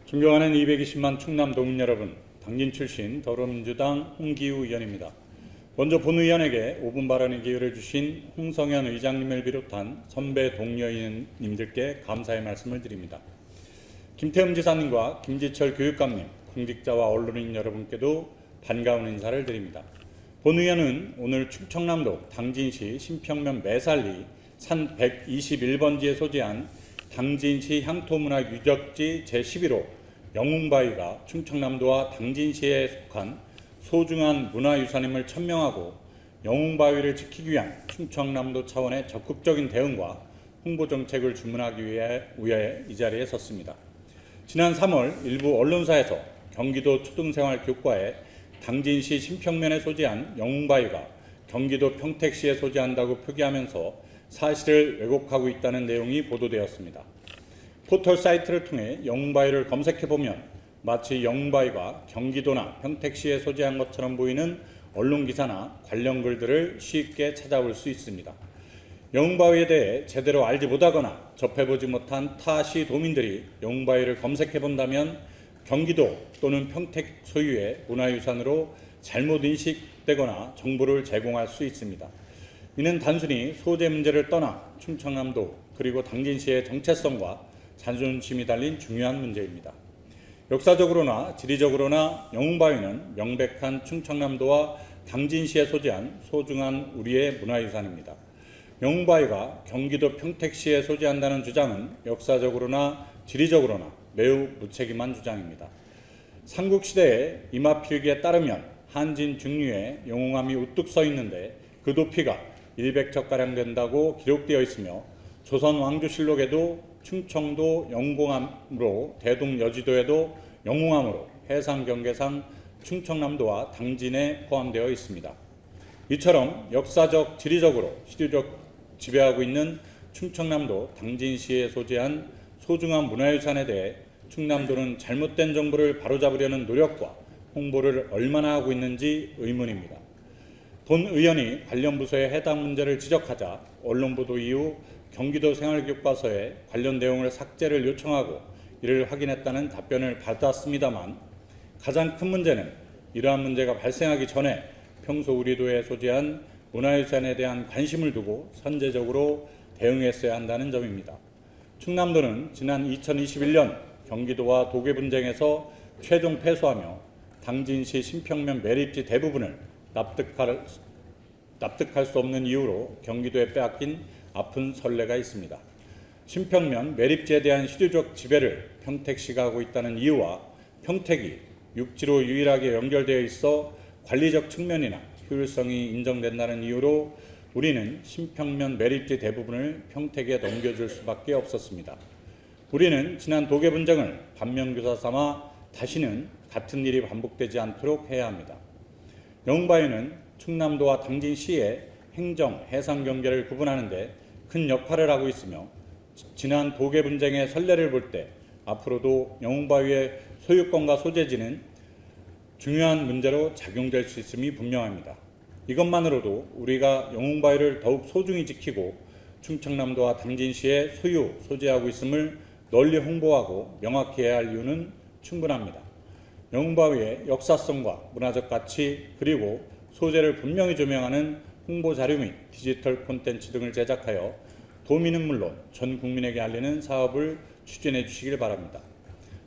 존경하는 220만 충남 도민 여러분, 당진 출신 더불어민주당 홍기우 의원입니다. 먼저 본 의원에게 5분 발언의 기회를 주신 홍성현 의장님을 비롯한 선배 동료 의원님들께 감사의 말씀을 드립니다. 김태흠 지사님과 김지철 교육감님, 공직자와 언론인 여러분께도 반가운 인사를 드립니다. 본 의원은 오늘 충청남도 당진시 신평면 매살리 산 121번지에 소재한 당진시 향토문화 유적지 제11호 영웅바위가 충청남도와 당진시에 속한 소중한 문화유산임을 천명하고 영웅바위를 지키기 위한 충청남도 차원의 적극적인 대응과 홍보정책을 주문하기 위해 이 자리에 섰습니다. 지난 3월 일부 언론사에서 경기도 초등생활교과에 당진시 신평면에 소재한 영웅바위가 경기도 평택시에 소재한다고 표기하면서 사실을 왜곡하고 있다는 내용이 보도되었습니다. 포털 사이트를 통해 영웅바위를 검색해보면 마치 영웅바위가 경기도나 평택시에 소재한 것처럼 보이는 언론기사나 관련 글들을 쉽게 찾아볼 수 있습니다. 영웅바위에 대해 제대로 알지 못하거나 접해보지 못한 타 시 도민들이 영웅바위를 검색해본다면 경기도 또는 평택 소유의 문화유산으로 잘못 인식되거나 정보를 제공할 수 있습니다. 이는 단순히 소재 문제를 떠나 충청남도 그리고 당진시의 정체성과 자존심이 달린 중요한 문제입니다. 역사적으로나 지리적으로나 영웅바위는 명백한 충청남도와 당진시에 소재한 소중한 우리의 문화유산입니다. 영웅바위가 경기도 평택시에 소재한다는 주장은 역사적으로나 지리적으로나 매우 무책임한 주장입니다. 삼국시대의 임하필기에 따르면 한진 중류에 영웅함이 우뚝 서 있는데 그 높이가 100척가량 된다고 기록되어 있으며 조선 왕조실록에도 충청도 영공함으로 대동여지도에도 영웅함으로 해상경계상 충청남도와 당진에 포함되어 있습니다. 이처럼 역사적, 지리적으로 시대적 지배하고 있는 충청남도 당진시에 소재한 소중한 문화유산에 대해 충남도는 잘못된 정보를 바로잡으려는 노력과 홍보를 얼마나 하고 있는지 의문입니다. 본 의원이 관련 부서에 해당 문제를 지적하자 언론 보도 이후 경기도 생활교과서에 관련 내용을 삭제를 요청하고 이를 확인했다는 답변을 받았습니다만 가장 큰 문제는 이러한 문제가 발생하기 전에 평소 우리 도에 소재한 문화유산에 대한 관심을 두고 선제적으로 대응했어야 한다는 점입니다. 충남도는 지난 2021년 경기도와 도계 분쟁에서 최종 패소하며 당진시 신평면 매립지 대부분을 납득할 수 없는 이유로 경기도에 빼앗긴 아픈 선례가 있습니다. 신평면 매립지에 대한 시류적 지배를 평택시가 하고 있다는 이유와 평택이 육지로 유일하게 연결되어 있어 관리적 측면이나 효율성이 인정된다는 이유로 우리는 신평면 매립지 대부분을 평택에 넘겨줄 수밖에 없었습니다. 우리는 지난 도계 분쟁을 반면교사 삼아 다시는 같은 일이 반복되지 않도록 해야 합니다. 영웅바위는 충남도와 당진시의 행정, 해상 경계를 구분하는 데 큰 역할을 하고 있으며 지난 도계 분쟁의 선례를 볼 때 앞으로도 영웅바위의 소유권과 소재지는 중요한 문제로 작용될 수 있음이 분명합니다. 이것만으로도 우리가 영웅바위를 더욱 소중히 지키고 충청남도와 당진시의 소유, 소재하고 있음을 널리 홍보하고 명확히 해야 할 이유는 충분합니다. 영웅바위의 역사성과 문화적 가치 그리고 소재를 분명히 조명하는 홍보 자료 및 디지털 콘텐츠 등을 제작하여 도민은 물론 전 국민에게 알리는 사업을 추진해 주시길 바랍니다.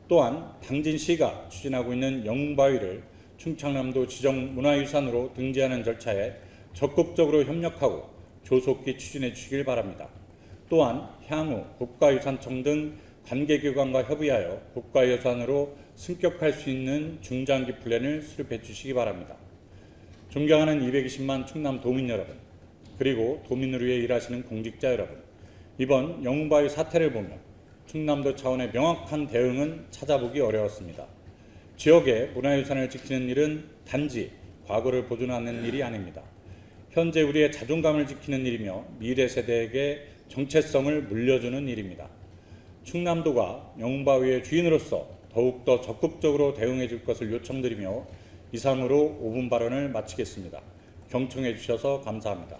또한 당진시가 추진하고 있는 영웅바위를 충청남도 지정문화유산으로 등재하는 절차에 적극적으로 협력하고 조속히 추진해 주시길 바랍니다. 또한 향후 국가유산청 등 관계기관과 협의하여 국가유산으로 승격할 수 있는 중장기 플랜을 수립해 주시기 바랍니다. 존경하는 220만 충남 도민 여러분, 그리고 도민을 위해 일하시는 공직자 여러분, 이번 영웅바위 사태를 보면 충남도 차원의 명확한 대응은 찾아보기 어려웠습니다. 지역의 문화유산을 지키는 일은 단지 과거를 보존하는 일이 아닙니다. 현재 우리의 자존감을 지키는 일이며 미래 세대에게 정체성을 물려주는 일입니다. 충남도가 영웅바위의 주인으로서 더욱더 적극적으로 대응해 줄 것을 요청드리며 이상으로 5분 발언을 마치겠습니다. 경청해 주셔서 감사합니다.